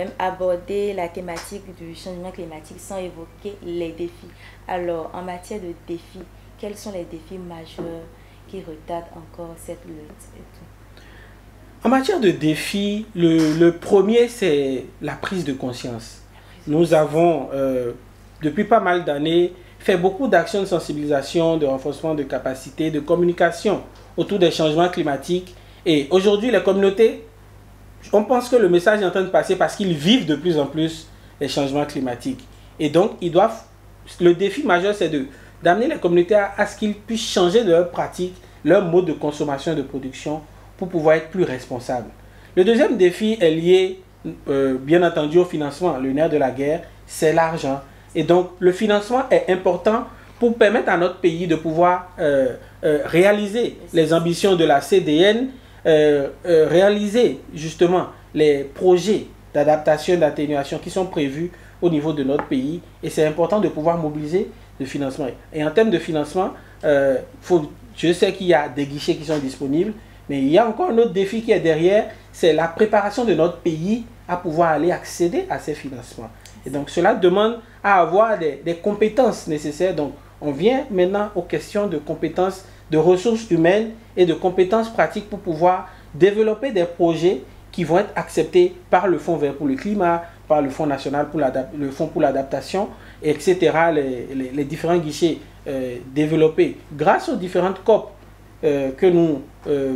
même aborder la thématique du changement climatique sans évoquer les défis. Alors, en matière de défis, quels sont les défis majeurs qui retardent encore cette lutte et tout? En matière de défis, le premier, c'est la prise de conscience. Nous avons, depuis pas mal d'années, fait beaucoup d'actions de sensibilisation, de renforcement de capacités, de communication autour des changements climatiques. Et aujourd'hui, les communautés, on pense que le message est en train de passer parce qu'ils vivent de plus en plus les changements climatiques. Et donc, le défi majeur, c'est d'amener les communautés à ce qu'ils puissent changer de leurs pratiques, leur mode de consommation et de production pour pouvoir être plus responsables. Le deuxième défi est lié, bien entendu, au financement. Le nerf de la guerre, c'est l'argent. Et donc, le financement est important pour permettre à notre pays de pouvoir réaliser les ambitions de la CDN, réaliser justement les projets d'adaptation, d'atténuation qui sont prévus au niveau de notre pays. Et c'est important de pouvoir mobiliser le financement. Et en termes de financement, je sais qu'il y a des guichets qui sont disponibles, mais il y a encore un autre défi qui est derrière, c'est la préparation de notre pays à pouvoir aller accéder à ces financements. Et donc cela demande à avoir des compétences nécessaires. Donc on vient maintenant aux questions de compétences, de ressources humaines et de compétences pratiques pour pouvoir développer des projets qui vont être acceptés par le Fonds vert pour le climat, par le Fonds national pour le Fonds pour l'adaptation, etc. Les différents guichets développés grâce aux différentes COP que nous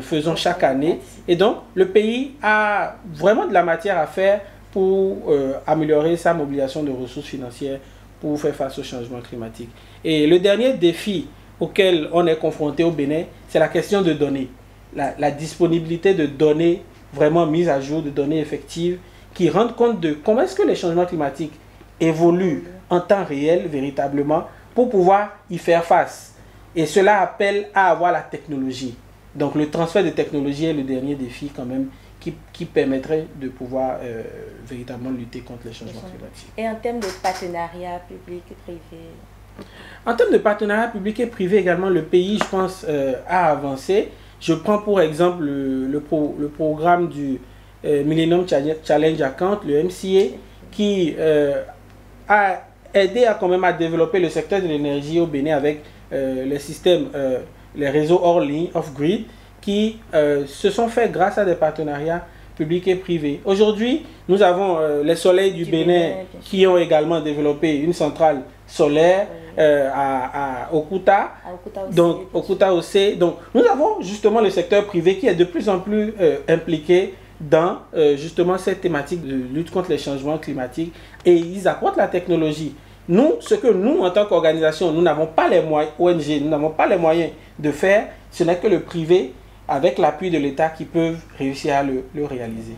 faisons chaque année. Et donc le pays a vraiment de la matière à faire pour améliorer sa mobilisation de ressources financières pour faire face au changement climatique. Et le dernier défi auquel on est confronté au Bénin, c'est la question de données. La disponibilité de données vraiment mises à jour, de données effectives, qui rendent compte de comment est-ce que les changements climatiques évoluent en temps réel, véritablement, pour pouvoir y faire face. Et cela appelle à avoir la technologie. Donc le transfert de technologie est le dernier défi quand même, qui permettrait de pouvoir véritablement lutter contre les changements climatiques. Et en termes de partenariat public et privé? En termes de partenariat public et privé également, le pays, je pense, a avancé. Je prends pour exemple le programme du Millennium Challenge Account, le MCA, qui a aidé quand même à développer le secteur de l'énergie au Bénin avec les systèmes, les réseaux hors ligne, off-grid, qui se sont faits grâce à des partenariats publics et privés. Aujourd'hui, nous avons les soleils du Bénin qui ont également développé une centrale solaire à Okuta, donc Okuta OC. Donc nous avons justement le secteur privé qui est de plus en plus impliqué dans justement cette thématique de lutte contre les changements climatiques, et ils apportent la technologie. Nous, ce que nous, en tant qu'organisation, nous n'avons pas les moyens, ONG, nous n'avons pas les moyens de faire, ce n'est que le privé, avec l'appui de l'État, qui peuvent réussir à le réaliser.